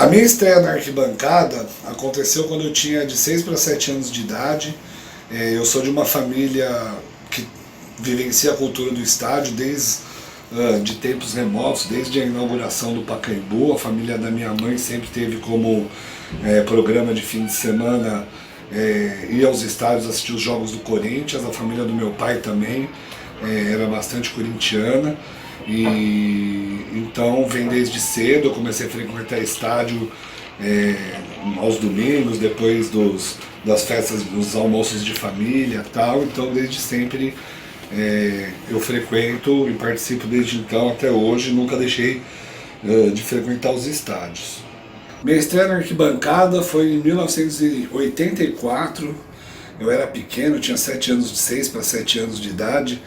A minha estreia na arquibancada aconteceu quando eu tinha de 6 para 7 anos de idade. Eu sou de uma família que vivencia a cultura do estádio desde de tempos remotos, desde a inauguração do Pacaembu. A família da minha mãe sempre teve como programa de fim de semana ir aos estádios assistir os jogos do Corinthians. A família do meu pai também era bastante corintiana. E então vem desde cedo. Eu comecei a frequentar estádio aos domingos, depois das festas, dos almoços de família e tal. Então desde sempre eu frequento e participo desde então até hoje. Nunca deixei de frequentar os estádios. Minha estreia na arquibancada foi em 1984. Eu era pequeno, tinha 7 anos, de 6 para 7 anos de idade.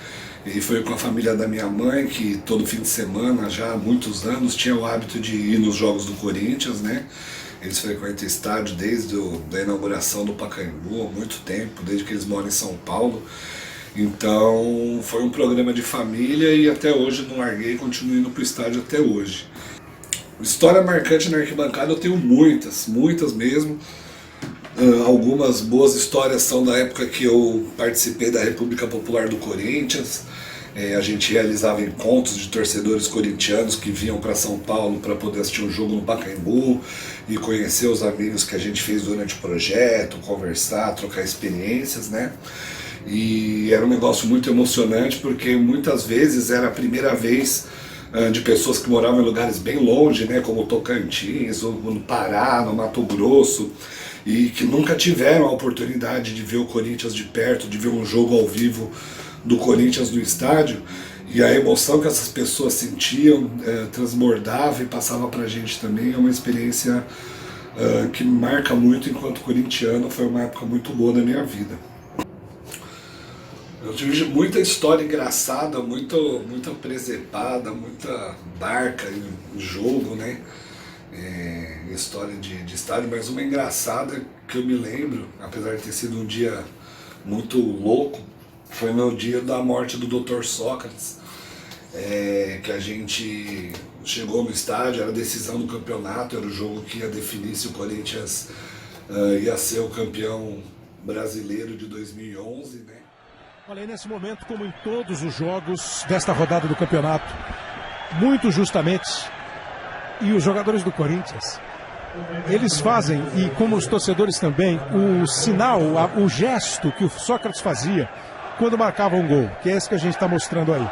E foi com a família da minha mãe, que todo fim de semana, já há muitos anos, tinha o hábito de ir nos jogos do Corinthians, né? Eles frequentam o estádio desde a inauguração do Pacaembu, há muito tempo, desde que eles moram em São Paulo. Então foi um programa de família e até hoje não larguei, continuo indo para o estádio até hoje. História marcante na arquibancada eu tenho muitas mesmo. Algumas boas histórias são da época que eu participei da República Popular do Corinthians. A gente realizava encontros de torcedores corintianos que vinham para São Paulo para poder assistir um jogo no Pacaembu e conhecer os amigos que a gente fez durante o projeto, conversar, trocar experiências, né? E era um negócio muito emocionante porque muitas vezes era a primeira vez de pessoas que moravam em lugares bem longe, né, como Tocantins, ou no Pará, no Mato Grosso, e que nunca tiveram a oportunidade de ver o Corinthians de perto, de ver um jogo ao vivo do Corinthians no estádio. E a emoção que essas pessoas sentiam transbordava e passava pra gente também. É uma experiência que me marca muito enquanto corintiano. Foi uma época muito boa da minha vida. Eu tive muita história engraçada, muita presepada, muita barca em jogo, né? História de estádio, mas uma engraçada que eu me lembro, apesar de ter sido um dia muito louco, foi no dia da morte do Dr. Sócrates, que a gente chegou no estádio, era a decisão do campeonato, era o jogo que ia definir se o Corinthians ia ser o campeão brasileiro de 2011, né? Olha, nesse momento, como em todos os jogos desta rodada do campeonato, muito justamente, e os jogadores do Corinthians, eles fazem, e como os torcedores também, o sinal, o gesto que o Sócrates fazia quando marcava um gol, que é esse que a gente está mostrando aí.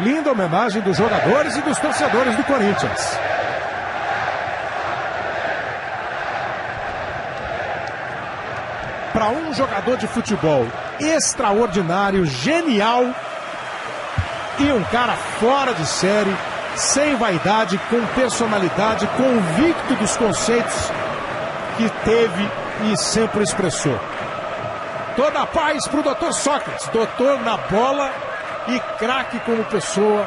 Linda homenagem dos jogadores e dos torcedores do Corinthians. Para um jogador de futebol extraordinário, genial e um cara fora de série, sem vaidade, com personalidade, convicto dos conceitos que teve e sempre expressou. Toda a paz para o Dr. Sócrates, doutor na bola e craque como pessoa.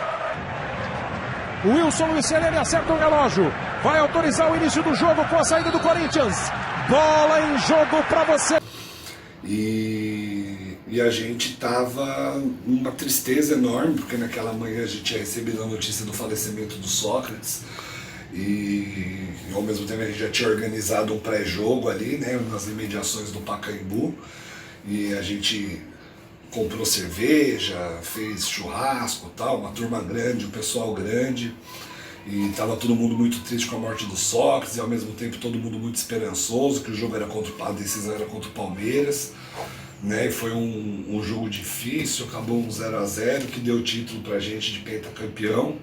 O Wilson Luiz Helene acerta o relógio. Vai autorizar o início do jogo com a saída do Corinthians. Bola em jogo para você. E a gente tava numa tristeza enorme, porque naquela manhã a gente tinha recebido a notícia do falecimento do Sócrates. E ao mesmo tempo a gente já tinha organizado um pré-jogo ali, né, nas imediações do Pacaembu. E a gente comprou cerveja, fez churrasco, tal, uma turma grande, um pessoal grande, e estava todo mundo muito triste com a morte do Sócrates, e ao mesmo tempo todo mundo muito esperançoso, que o jogo era a decisão era contra o Palmeiras, né? E foi um jogo difícil, acabou um 0-0, que deu o título pra gente de pentacampeão.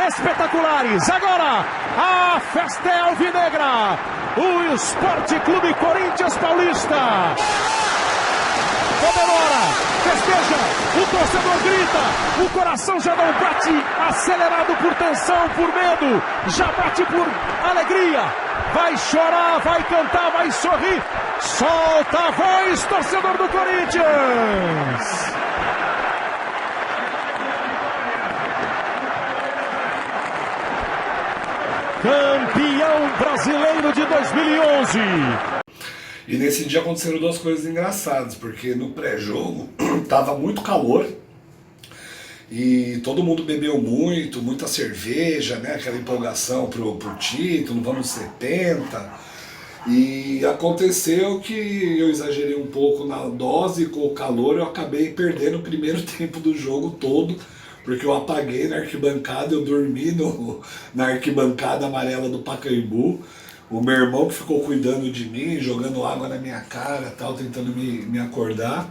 Espetaculares! Agora a festa é alvinegra! O Esporte Clube Corinthians Paulista comemora, festeja, o torcedor grita, o coração já não bate acelerado por tensão, por medo, já bate por alegria, vai chorar, vai cantar, vai sorrir, solta a voz, torcedor do Corinthians! Campeão Brasileiro de 2011. E nesse dia aconteceram duas coisas engraçadas, porque no pré-jogo tava muito calor e todo mundo bebeu muito, muita cerveja, né? Aquela empolgação pro título, vamos 70. E aconteceu que eu exagerei um pouco na dose, com o calor eu acabei perdendo o primeiro tempo do jogo todo, porque eu apaguei na arquibancada, eu dormi na arquibancada amarela do Pacaembu. O meu irmão que ficou cuidando de mim, jogando água na minha cara, tal, tentando me acordar.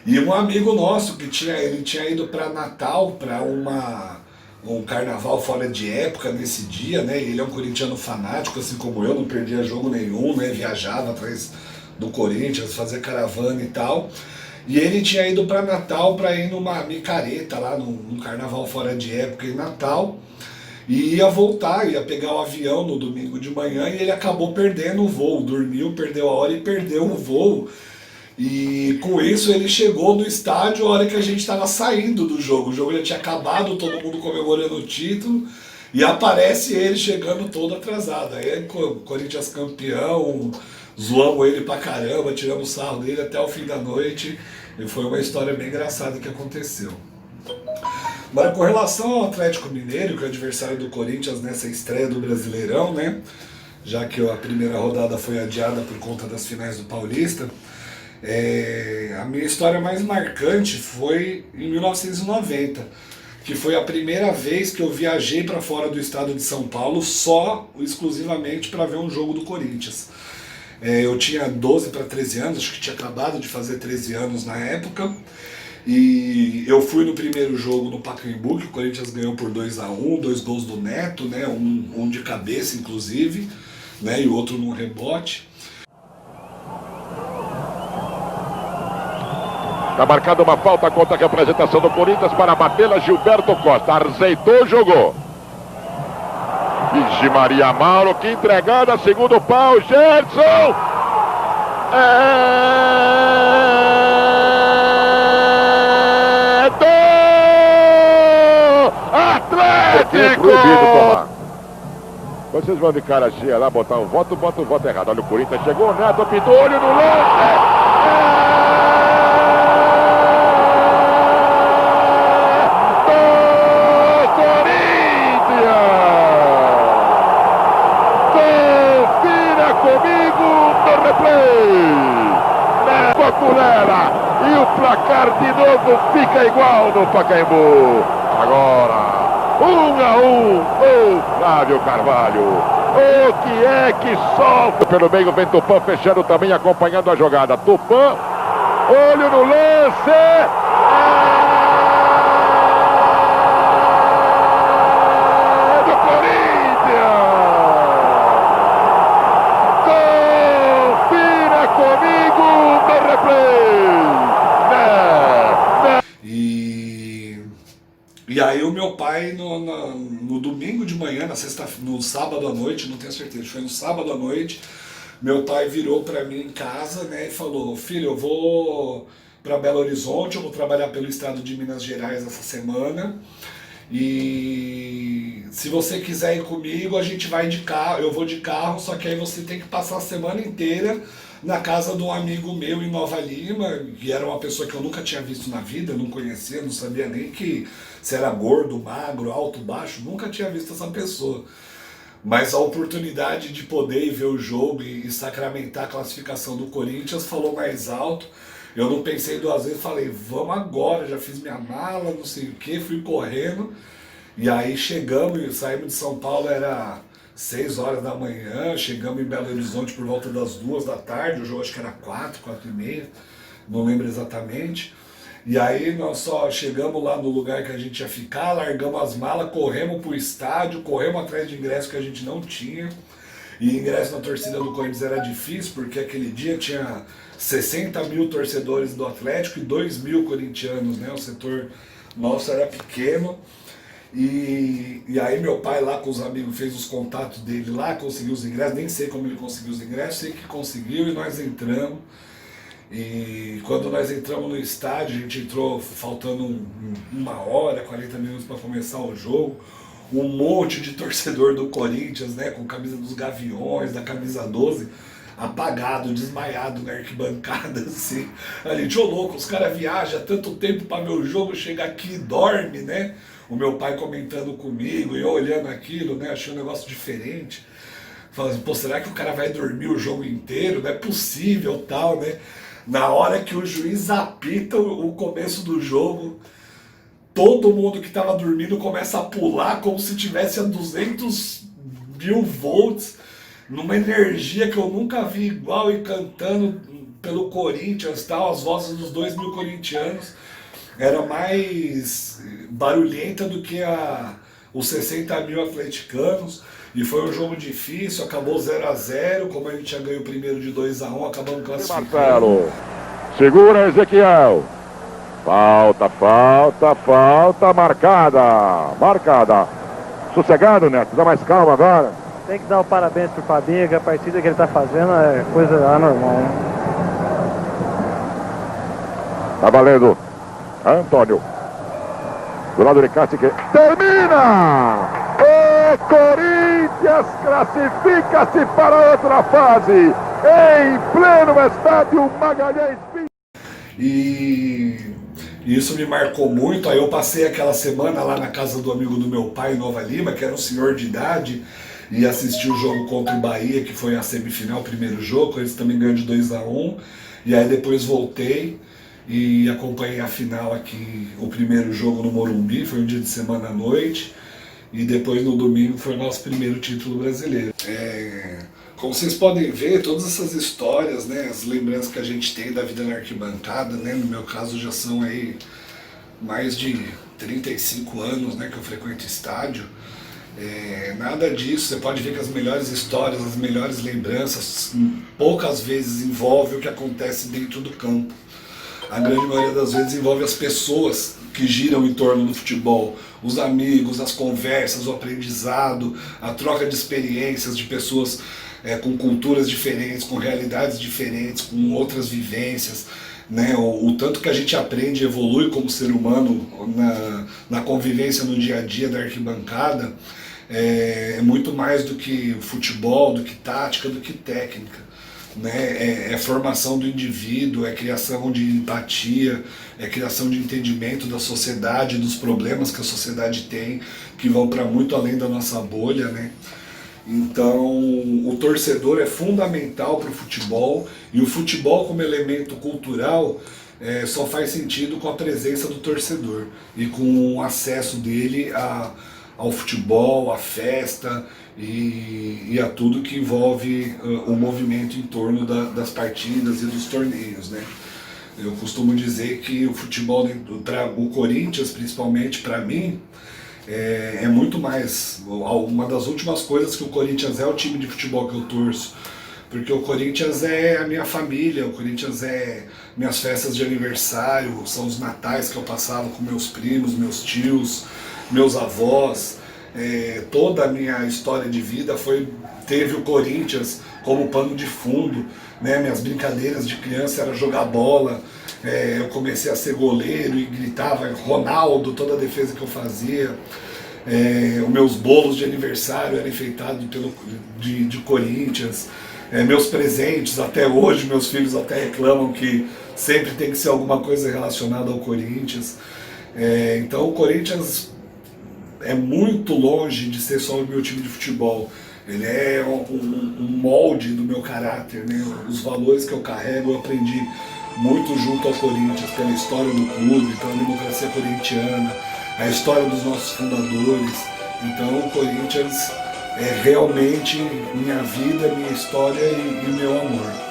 E um amigo nosso que ele tinha ido para Natal, para um carnaval fora de época nesse dia, né? Ele é um corintiano fanático, assim como eu, não perdia jogo nenhum, né? Viajava atrás do Corinthians, fazia caravana e tal. E ele tinha ido para Natal para ir numa micareta lá, num carnaval fora de época em Natal. E ia voltar, ia pegar o avião no domingo de manhã e ele acabou perdendo o voo, dormiu, perdeu a hora e perdeu o voo. E com isso ele chegou no estádio a hora que a gente estava saindo do jogo. O jogo já tinha acabado, todo mundo comemorando o título. E aparece ele chegando todo atrasado. Aí o Corinthians campeão, zoamos ele pra caramba, tiramos sarro dele até o fim da noite. E foi uma história bem engraçada que aconteceu. Agora, com relação ao Atlético Mineiro, que é o adversário do Corinthians nessa estreia do Brasileirão, né? Já que a primeira rodada foi adiada por conta das finais do Paulista, a minha história mais marcante foi em 1990, que foi a primeira vez que eu viajei para fora do estado de São Paulo exclusivamente para ver um jogo do Corinthians. Eu tinha 12 para 13 anos, acho que tinha acabado de fazer 13 anos na época. E eu fui no primeiro jogo no Pacaembu, que o Corinthians ganhou por 2-1, 2 gols do Neto, né? Um de cabeça, inclusive, né? E o outro num rebote. Está marcada uma falta contra a representação do Corinthians para batê-la. Gilberto Costa azeitou, jogou. Vixe Maria, Mauro, que entregada, segundo pau, Gerson! Atlético! Vocês vão de cara cheia lá, botar um voto, bota o voto errado. Olha o Corinthians, chegou o Neto, pintou olho no lance! E o placar de novo fica igual no Pacaembu. Agora 1-1. O Flávio Carvalho. O que é que solta? Pelo meio vem Tupã fechando também, acompanhando a jogada. Tupã, olho no lance. Do Corinthians. Confira comigo no replay. E aí o meu pai no domingo de manhã, no sábado à noite, não tenho certeza, foi no sábado à noite, meu pai virou para mim em casa, né, e falou: filho, eu vou para Belo Horizonte, eu vou trabalhar pelo estado de Minas Gerais essa semana, e se você quiser ir comigo, a gente vai de carro, eu vou de carro, só que aí você tem que passar a semana inteira na casa de um amigo meu em Nova Lima, que era uma pessoa que eu nunca tinha visto na vida, não conhecia, não sabia nem se era gordo, magro, alto, baixo, nunca tinha visto essa pessoa. Mas a oportunidade de poder ir ver o jogo e sacramentar a classificação do Corinthians falou mais alto. Eu não pensei duas vezes, falei, vamos agora, já fiz minha mala, não sei o que, fui correndo. E aí saímos de São Paulo, era 6 horas da manhã, chegamos em Belo Horizonte por volta das 2 da tarde, o jogo acho que era 4h30, não lembro exatamente. E aí nós só chegamos lá no lugar que a gente ia ficar, largamos as malas, corremos pro estádio, corremos atrás de ingresso que a gente não tinha. E ingresso na torcida do Corinthians era difícil, porque aquele dia tinha 60 mil torcedores do Atlético e 2 mil corintianos, né? O setor nosso era pequeno. E aí meu pai lá com os amigos fez os contatos dele lá, conseguiu os ingressos, nem sei como ele conseguiu os ingressos, sei que conseguiu e nós entramos. E quando nós entramos no estádio, a gente entrou faltando 1 hora, 40 minutos para começar o jogo. um monte de torcedor do Corinthians, né, com camisa dos Gaviões, da camisa 12, apagado, desmaiado na arquibancada, assim. Ali, tio louco, os caras viajam tanto tempo para ver o jogo, chega aqui e dorme, né? O meu pai comentando comigo, e eu olhando aquilo, né, achei um negócio diferente. Falando assim, pô, será que o cara vai dormir o jogo inteiro? Não é possível, tal, né? Na hora que o juiz apita o começo do jogo, todo mundo que estava dormindo começa a pular como se tivesse a 200.000 volts, numa energia que eu nunca vi igual, e cantando pelo Corinthians, tal, as vozes dos 2.000 corintianos era mais barulhenta do que os 60.000 atleticanos. E foi um jogo difícil, acabou 0-0, como a gente já ganhou o primeiro de 2-1, acabamos classificando. Marcelo, segura Ezequiel. Falta marcada. Sossegado, Neto, dá mais calma agora. Tem que dar o parabéns pro Fabinho, que a partida que ele tá fazendo é coisa anormal, né? Tá valendo. Antônio. Do lado de Cássio que termina! O Corinthians classifica-se para outra fase. Em pleno estádio Magalhães. E isso me marcou muito. Aí eu passei aquela semana lá na casa do amigo do meu pai, em Nova Lima, que era um senhor de idade, e assisti o jogo contra o Bahia, que foi a semifinal, o primeiro jogo. Eles também ganham de 2-1. E aí depois voltei e acompanhei a final aqui, o primeiro jogo no Morumbi, foi um dia de semana à noite. E depois no domingo foi o nosso primeiro título brasileiro. Como vocês podem ver, todas essas histórias, né, as lembranças que a gente tem da vida na arquibancada, né, no meu caso já são aí mais de 35 anos, né, que eu frequento estádio. Nada disso, você pode ver que as melhores histórias, as melhores lembranças, poucas vezes envolve o que acontece dentro do campo. A grande maioria das vezes envolve as pessoas que giram em torno do futebol, os amigos, as conversas, o aprendizado, a troca de experiências de pessoas com culturas diferentes, com realidades diferentes, com outras vivências, né? O tanto que a gente aprende e evolui como ser humano na convivência no dia a dia da arquibancada é muito mais do que futebol, do que tática, do que técnica. Né? É formação do indivíduo, é criação de empatia, é criação de entendimento da sociedade, dos problemas que a sociedade tem, que vão para muito além da nossa bolha, né? Então o torcedor é fundamental para o futebol, e o futebol como elemento cultural só faz sentido com a presença do torcedor e com o acesso dele ao futebol, à festa e a tudo que envolve o movimento em torno das partidas e dos torneios, né? Eu costumo dizer que o futebol, o Corinthians principalmente, para mim, é muito mais. Uma das últimas coisas que o Corinthians é o time de futebol que eu torço. Porque o Corinthians é a minha família, o Corinthians é minhas festas de aniversário, são os natais que eu passava com meus primos, meus tios, meus avós. Toda a minha história de vida teve o Corinthians como pano de fundo, né? Minhas brincadeiras de criança era jogar bola, eu comecei a ser goleiro e gritava Ronaldo, toda a defesa que eu fazia. Os meus bolos de aniversário eram enfeitados de Corinthians. Meus presentes, até hoje, meus filhos até reclamam que sempre tem que ser alguma coisa relacionada ao Corinthians. Então o Corinthians é muito longe de ser só o meu time de futebol. Ele é um molde do meu caráter, né? Os valores que eu carrego eu aprendi muito junto ao Corinthians, pela história do clube, pela democracia corintiana, a história dos nossos fundadores. Então o Corinthians é realmente minha vida, minha história e meu amor.